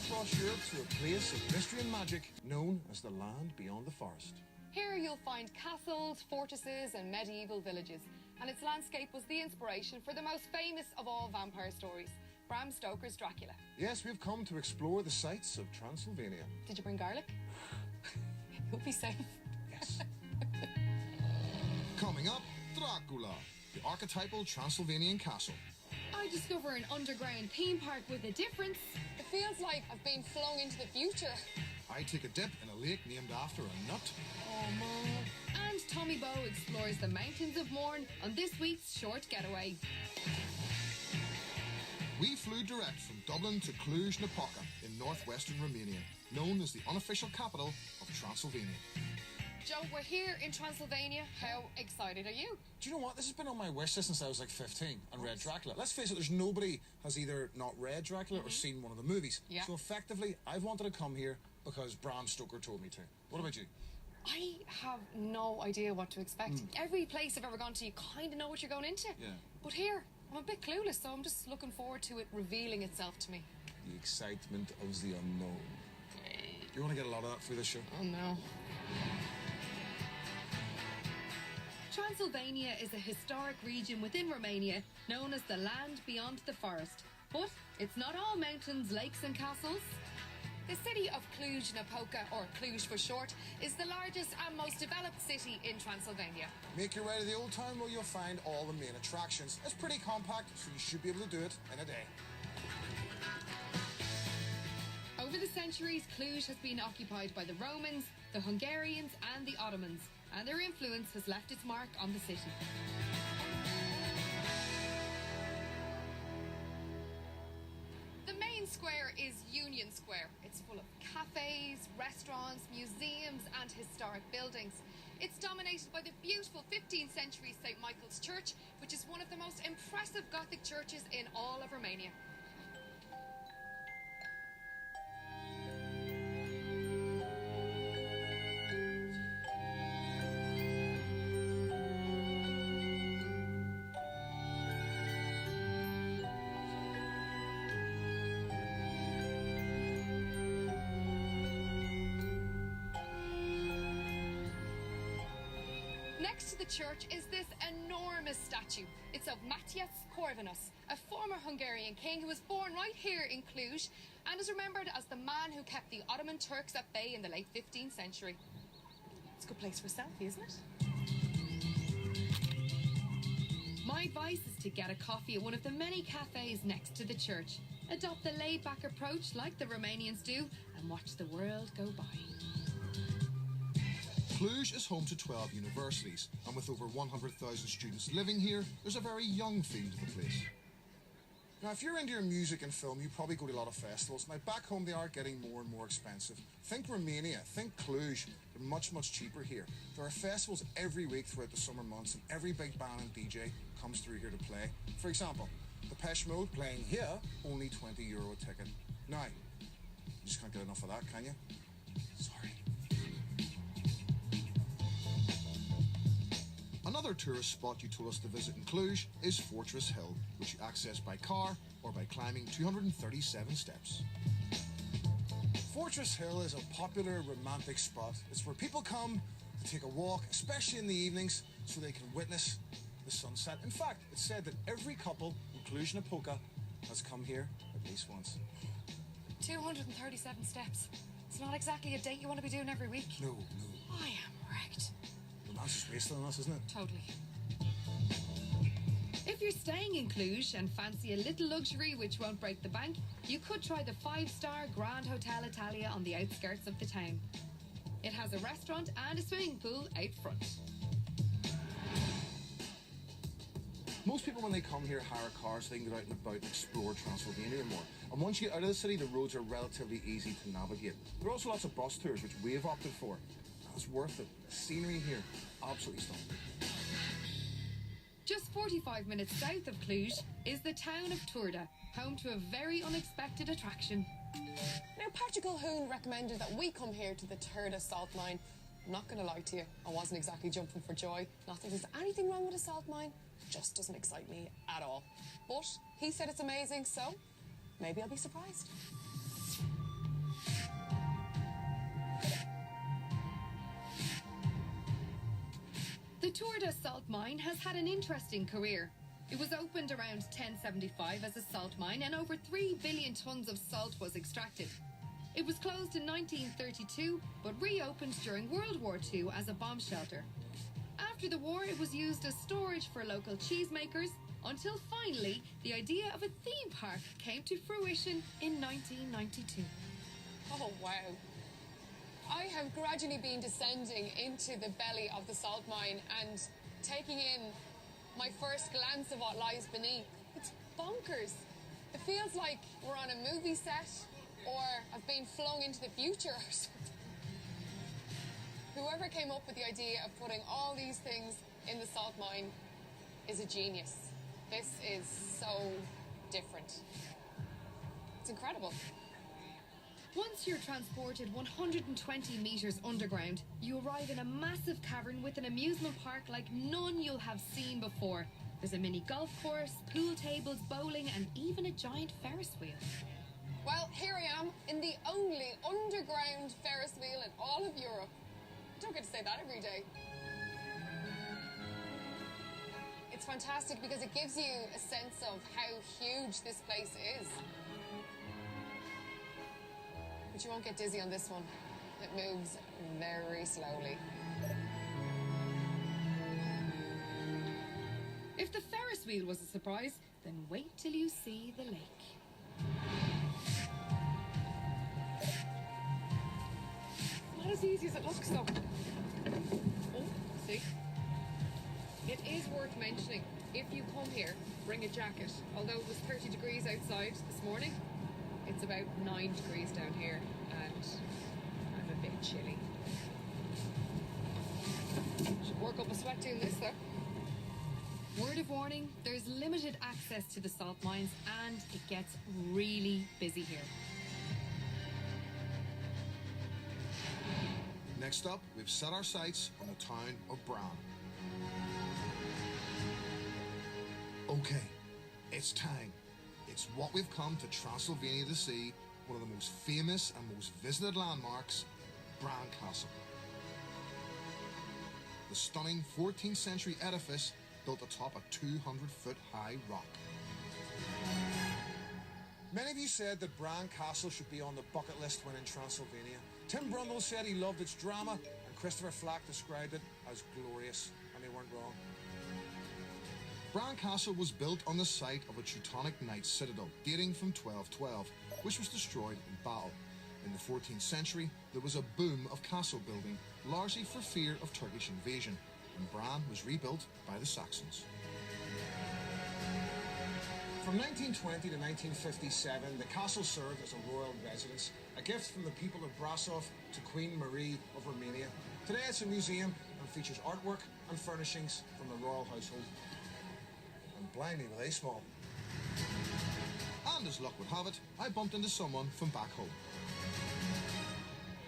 across Europe to a place of mystery and magic known as the land beyond the forest. Here you'll find castles, fortresses and medieval villages, and its landscape was the inspiration for the most famous of all vampire stories, Bram Stoker's Dracula. Yes, we've come to explore the sights of Transylvania. Did you bring garlic? You'll be safe. Yes. Coming up, Dracula, the archetypal Transylvanian castle. I discover an underground theme park with a difference. It feels like I've been flung into the future. I take a dip in a lake named after a nut. Oh, Mom. And Tommy Bow explores the mountains of Mourne on this week's Short Getaway. We flew direct from Dublin to Cluj-Napoca in northwestern Romania, known as the unofficial capital of Transylvania. Joe, we're here in Transylvania. How excited are you? Do you know what? This has been on my wish list since I was like 15 and read Dracula. Let's face it, there's nobody has either not read Dracula or seen one of the movies. Yeah. So effectively, I've wanted to come here because Bram Stoker told me to. What about you? I have no idea what to expect. Every place I've ever gone to, you kind of know what you're going into. Yeah. But here, I'm a bit clueless, so I'm just looking forward to it revealing itself to me. The excitement of the unknown. You want to get a lot of that through this show? Oh, no. Transylvania is a historic region within Romania known as the land beyond the forest. But it's not all mountains, lakes and castles. The city of Cluj-Napoca, or Cluj for short, is the largest and most developed city in Transylvania. Make your way to the old town where you'll find all the main attractions. It's pretty compact, so you should be able to do it in a day. Over the centuries, Cluj has been occupied by the Romans, the Hungarians and the Ottomans, and their influence has left its mark on the city. The main square is Union Square. It's full of cafes, restaurants, museums and historic buildings. It's dominated by the beautiful 15th century St. Michael's Church, which is one of the most impressive Gothic churches in all of Romania. Next to the church is this enormous statue. It's of Matthias Corvinus, a former Hungarian king who was born right here in Cluj and is remembered as the man who kept the Ottoman Turks at bay in the late 15th century. It's a good place for a selfie, isn't it? My advice is to get a coffee at one of the many cafes next to the church. Adopt the laid-back approach like the Romanians do and watch the world go by. Cluj is home to 12 universities, and with over 100,000 students living here, there's a very young feel to the place. Now, if you're into your music and film, you probably go to a lot of festivals. Now, back home, they are getting more and more expensive. Think Romania, think Cluj. They're much, much cheaper here. There are festivals every week throughout the summer months, and every big band and DJ comes through here to play. For example, Depeche Mode playing here, only €20 a ticket. Now, you just can't get enough of that, can you? Sorry. Another tourist spot you told us to visit in Cluj is Fortress Hill, which you access by car or by climbing 237 steps. Fortress Hill is a popular romantic spot. It's where people come to take a walk, especially in the evenings, so they can witness the sunset. In fact, it's said that every couple in Cluj-Napoca has come here at least once. 237 steps. It's not exactly a date you want to be doing every week. No. I am wrecked. That's just wasted on us, isn't it? Totally. If you're staying in Cluj and fancy a little luxury which won't break the bank, you could try the 5-star Grand Hotel Italia on the outskirts of the town. It has a restaurant and a swimming pool out front. Most people, when they come here, hire cars so they can get out and about and explore Transylvania more. And once you get out of the city, the roads are relatively easy to navigate. There are also lots of bus tours, which we've opted for. And it's worth it. The scenery here, absolutely stunning. Just 45 minutes south of Cluj is the town of Turda, home to a very unexpected attraction. Now, Patrick O'Hoon recommended that we come here to the Turda salt mine. I'm not going to lie to you, I wasn't exactly jumping for joy. Not that there's anything wrong with a salt mine, it just doesn't excite me at all. But he said it's amazing, so maybe I'll be surprised. Turda salt mine has had an interesting career. It was opened around 1075 as a salt mine and over 3 billion tonnes of salt was extracted. It was closed in 1932 but reopened during World War II as a bomb shelter. After the war, it was used as storage for local cheesemakers until finally the idea of a theme park came to fruition in 1992. Oh, wow. I have gradually been descending into the belly of the salt mine and taking in my first glance of what lies beneath. It's bonkers. It feels like we're on a movie set or I've been flung into the future or something. Whoever came up with the idea of putting all these things in the salt mine is a genius. This is so different. It's incredible. Once you're transported 120 metres underground, you arrive in a massive cavern with an amusement park like none you'll have seen before. There's a mini golf course, pool tables, bowling, and even a giant Ferris wheel. Well, here I am in the only underground Ferris wheel in all of Europe. I don't get to say that every day. It's fantastic because it gives you a sense of how huge this place is. But you won't get dizzy on this one. It moves very slowly. If the Ferris wheel was a surprise, then wait till you see the lake. Not as easy as it looks, though. Oh, see? It is worth mentioning, if you come here, bring a jacket. Although it was 30 degrees outside this morning, it's about 9 degrees down here, and I'm a bit chilly. Should work up a sweat doing this, though. Word of warning, there's limited access to the salt mines and it gets really busy here. Next up, we've set our sights on the town of Bran. Okay, it's time. It's what we've come to Transylvania to see, one of the most famous and most visited landmarks, Bran Castle. The stunning 14th century edifice built atop a 200-foot high rock. Many of you said that Bran Castle should be on the bucket list when in Transylvania. Tim Brundle said he loved its drama, and Christopher Flack described it as glorious, and they weren't wrong. Bran Castle was built on the site of a Teutonic Knight citadel dating from 1212, which was destroyed in battle. In the 14th century, there was a boom of castle building, largely for fear of Turkish invasion, and Bran was rebuilt by the Saxons. From 1920 to 1957, the castle served as a royal residence, a gift from the people of Brasov to Queen Marie of Romania. Today it's a museum and features artwork and furnishings from the royal household. And blimey, were they small. And as luck would have it, I bumped into someone from back home.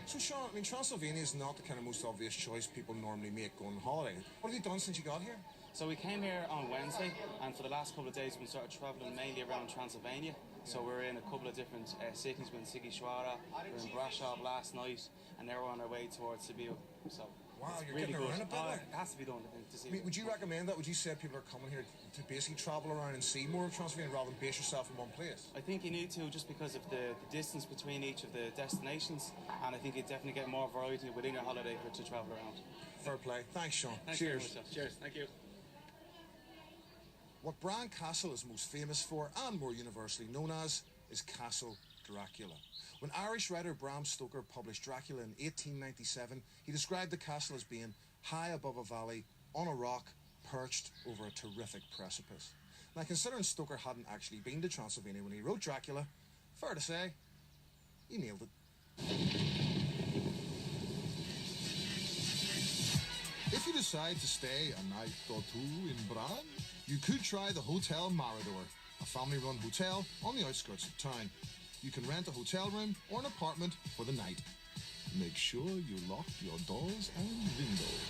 So Sean, I mean, Transylvania is not the kind of most obvious choice people normally make going on holiday. What have you done since you got here? So we came here on Wednesday, and for the last couple of days we started travelling mainly around Transylvania. So we're in a couple of different cities. We're in Sighisoara, we're in Brasov last night, and now we're on our way towards Sebata. So wow, you're really getting good. around a bit. It has to be done, I think, to see. I mean, would you recommend that? Would you say people are coming here to basically travel around and see more of Transylvania rather than base yourself in one place? I think you need to, just because of the distance between each of the destinations, and I think you definitely get more variety within your holiday to travel around. Fair play. Thanks, Sean. Thanks Cheers. very much. Cheers. Thank you. What Bran Castle is most famous for, and more universally known as, is Castle Dracula. When Irish writer Bram Stoker published Dracula in 1897, he described the castle as being high above a valley, on a rock, perched over a terrific precipice. Now, considering Stoker hadn't actually been to Transylvania when he wrote Dracula, fair to say, he nailed it. If you decide to stay a night or two in Bran, you could try the Hotel Marador, a family-run hotel on the outskirts of town. You can rent a hotel room or an apartment for the night. Make sure you lock your doors and windows.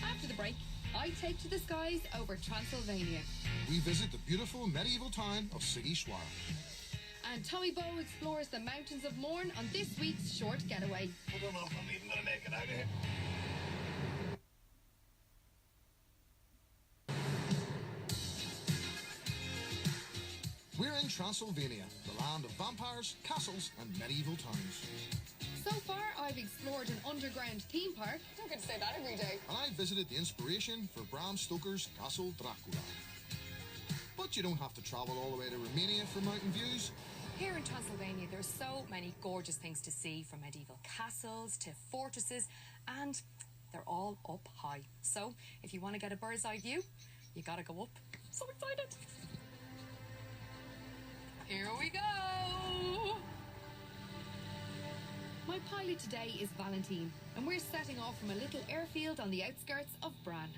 After the break, I take to the skies over Transylvania. We visit the beautiful medieval town of Sighisoara. And Tommy Bow explores the mountains of Mourne on this week's short getaway. I don't know if I'm even going to make it out of here. We're in Transylvania, the land of vampires, castles and medieval towns. So far, I've explored an underground theme park. Don't get to say that every day. And I visited the inspiration for Bram Stoker's Castle Dracula. But you don't have to travel all the way to Romania for mountain views. Here in Transylvania, there's so many gorgeous things to see, from medieval castles to fortresses, and they're all up high. So, if you want to get a bird's eye view, you gotta go up. So excited! Here we go! My pilot today is Valentine, and we're setting off from a little airfield on the outskirts of Bran.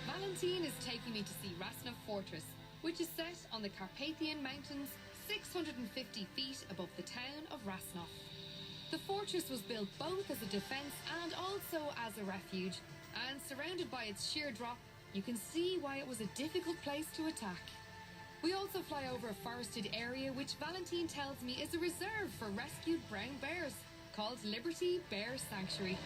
Valentine is taking me to see Rasnov Fortress, which is set on the Carpathian Mountains, 650 feet above the town of Rasnov. The fortress was built both as a defence and also as a refuge, and surrounded by its sheer drop, you can see why it was a difficult place to attack. We also fly over a forested area which Valentine tells me is a reserve for rescued brown bears, called Liberty Bear Sanctuary.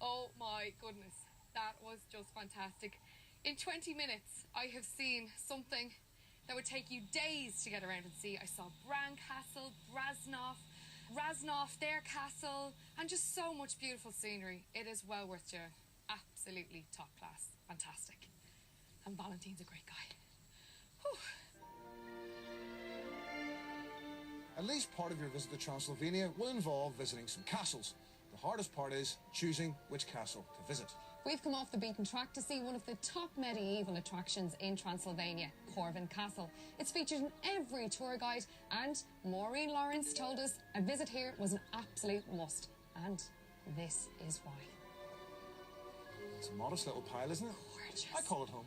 Oh my goodness, that was just fantastic. In 20 minutes, I have seen something that would take you days to get around and see. I saw Bran Castle, Rasnov, their castle, and just so much beautiful scenery. It is well worth doing. Absolutely top class. Fantastic. And Valentine's a great guy. Whew. At least part of your visit to Transylvania will involve visiting some castles. The hardest part is choosing which castle to visit. We've come off the beaten track to see one of the top medieval attractions in Transylvania, Corvin Castle. It's featured in every tour guide, and Maureen Lawrence told us a visit here was an absolute must. And this is why. It's a modest little pile, isn't it? Gorgeous. I call it home.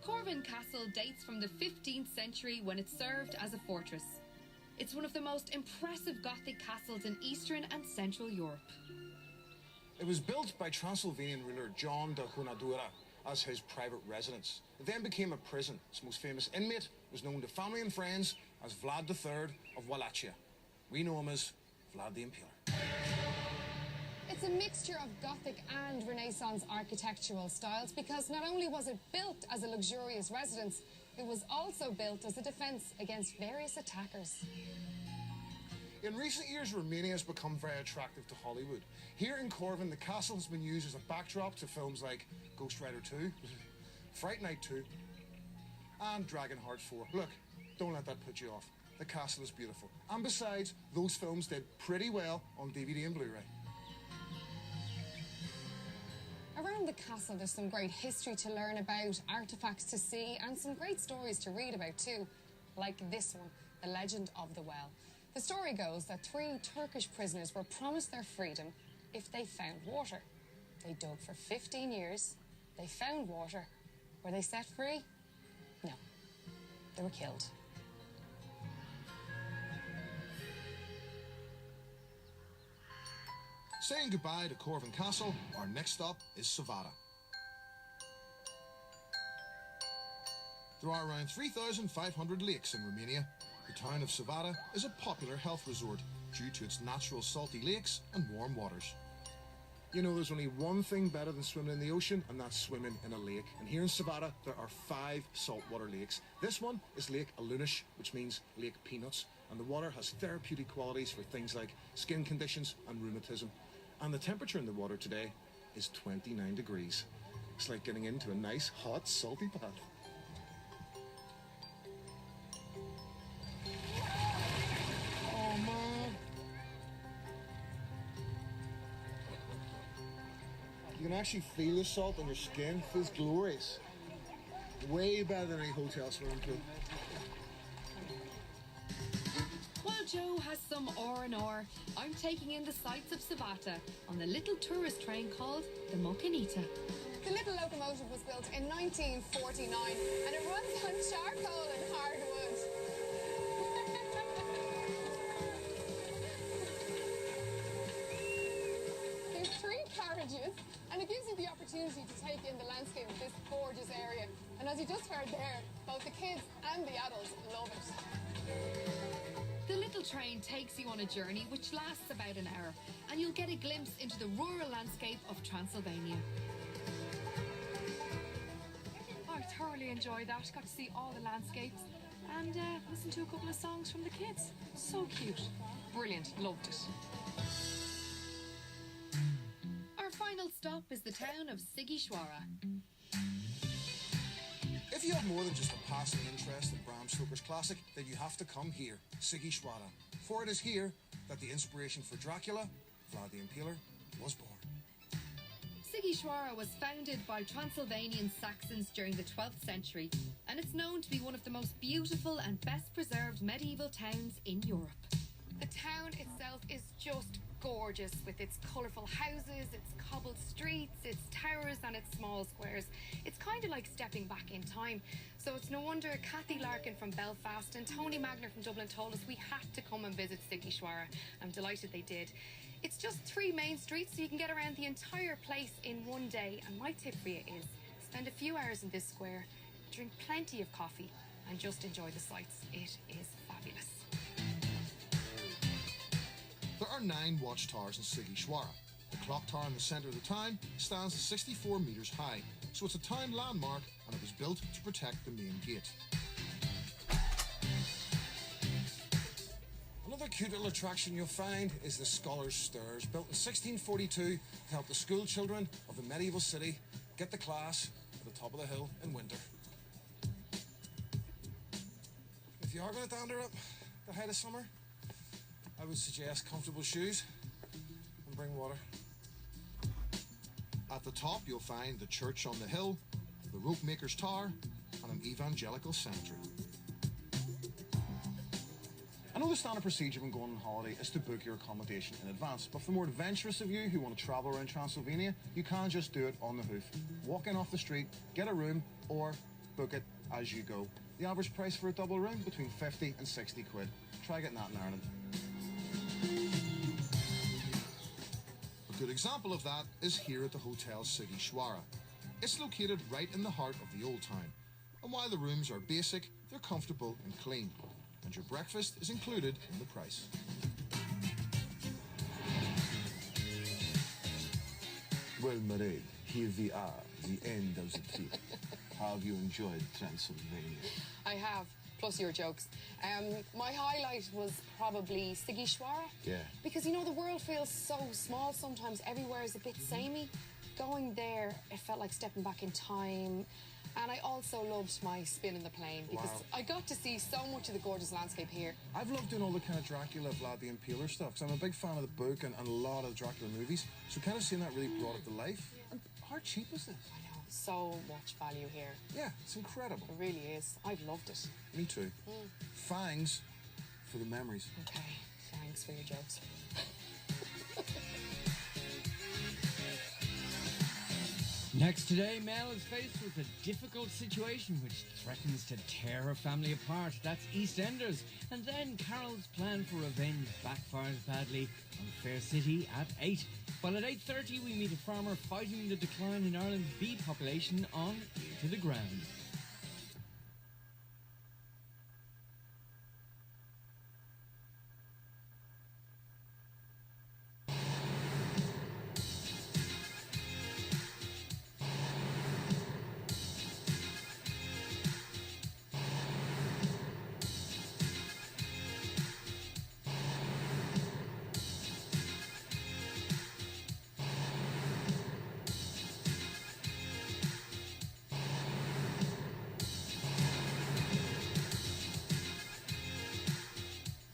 Corvin Castle dates from the 15th century when it served as a fortress. It's one of the most impressive Gothic castles in Eastern and Central Europe. It was built by Transylvanian ruler John de Hunadura as his private residence. It then became a prison. Its most famous inmate was known to family and friends as Vlad III of Wallachia. We know him as Vlad the Impaler. It's a mixture of Gothic and Renaissance architectural styles, because not only was it built as a luxurious residence, it was also built as a defence against various attackers. In recent years, Romania has become very attractive to Hollywood. Here in Corvin, the castle has been used as a backdrop to films like Ghost Rider 2, Fright Night 2, and Dragonheart 4. Look, don't let that put you off. The castle is beautiful. And besides, those films did pretty well on DVD and Blu-ray. Around the castle, there's some great history to learn about, artefacts to see, and some great stories to read about too. Like this one, The Legend of the Well. The story goes that 3 Turkish prisoners were promised their freedom if they found water. They dug for 15 years, they found water. Were they set free? No, they were killed. Saying goodbye to Corvin Castle, our next stop is Sebata. There are around 3,500 lakes in Romania. The town of Sebata is a popular health resort due to its natural salty lakes and warm waters. You know, there's only one thing better than swimming in the ocean, and that's swimming in a lake. And here in Sebata, there are 5 saltwater lakes. This one is Lake Alunish, which means Lake Peanuts, and the water has therapeutic qualities for things like skin conditions and rheumatism. And the temperature in the water today is 29 degrees. It's like getting into a nice, hot, salty bath. Oh, man. You can actually feel the salt on your skin. It feels glorious. Way better than any hotel swimming pool. While Joe has some R&R, I'm taking in the sights of Sebata on the little tourist train called the Mocanita. The little locomotive was built in 1949 and it runs on charcoal and hardwood. There's 3 carriages and it gives you the opportunity to take in the landscape of this gorgeous area. And as you just heard there, both the kids and the adults love it. The little train takes you on a journey which lasts about an hour, and you'll get a glimpse into the rural landscape of Transylvania. I thoroughly enjoyed that. Got to see all the landscapes and listen to a couple of songs from the kids. So cute. Brilliant. Loved it. Our final stop is the town of Sighisoara. If you have more than just a passing interest in Bram Stoker's classic, then you have to come here, Sighisoara. For it is here that the inspiration for Dracula, Vlad the Impaler, was born. Sighisoara was founded by Transylvanian Saxons during the 12th century, and it's known to be one of the most beautiful and best preserved medieval towns in Europe. The town itself is just gorgeous with its colourful houses, its cobbled streets, its towers and its small squares. It's kind of like stepping back in time. So it's no wonder Kathy Larkin from Belfast and Tony Magner from Dublin told us we had to come and visit Sighisoara. I'm delighted they did. It's just 3 main streets, so you can get around the entire place in one day. And my tip for you is spend a few hours in this square, drink plenty of coffee and just enjoy the sights. It is fabulous. There are 9 watchtowers in Sighisoara. The clock tower in the centre of the town stands 64 metres high, so it's a town landmark and it was built to protect the main gate. Another cute little attraction you'll find is the Scholars' Stairs, built in 1642 to help the school children of the medieval city get to class at the top of the hill in winter. If you are going to dander up the height of summer, I would suggest comfortable shoes and bring water. At the top, you'll find the church on the hill, the rope maker's tower, and an evangelical cemetery. I know the standard procedure when going on holiday is to book your accommodation in advance, but for the more adventurous of you who want to travel around Transylvania, you can just do it on the hoof. Walk in off the street, get a room, or book it as you go. The average price for a double room between 50 and 60 quid. Try getting that in Ireland. A good example of that is here at the Hotel Sighisoara. It's located right in the heart of the old town, and while the rooms are basic, they're comfortable and clean, and your breakfast is included in the price. Well, Mairead, here we are, the end of the trip. How have you enjoyed Transylvania? I have, plus your jokes. My highlight was probably Sighisoara. Yeah. Because, you know, the world feels so small sometimes. Everywhere is a bit samey. Going there, it felt like stepping back in time. And I also loved my spin in the plane because I got to see so much of the gorgeous landscape here. I've loved doing all the kind of Dracula, Vlad the Impaler stuff, because I'm a big fan of the book and a lot of the Dracula movies. So kind of seeing that really brought it to life. And how cheap is this? I know, so much value here. Yeah, it's incredible. It really is. I've loved it. Me too. Fangs for the memories. Okay, thanks for your jokes. Next today, Mel is faced with a difficult situation which threatens to tear her family apart. That's EastEnders. And then Carol's plan for revenge backfires badly on Fair City at 8. While at 8:30 we meet a farmer fighting the decline in Ireland's bee population on Ear to the Ground.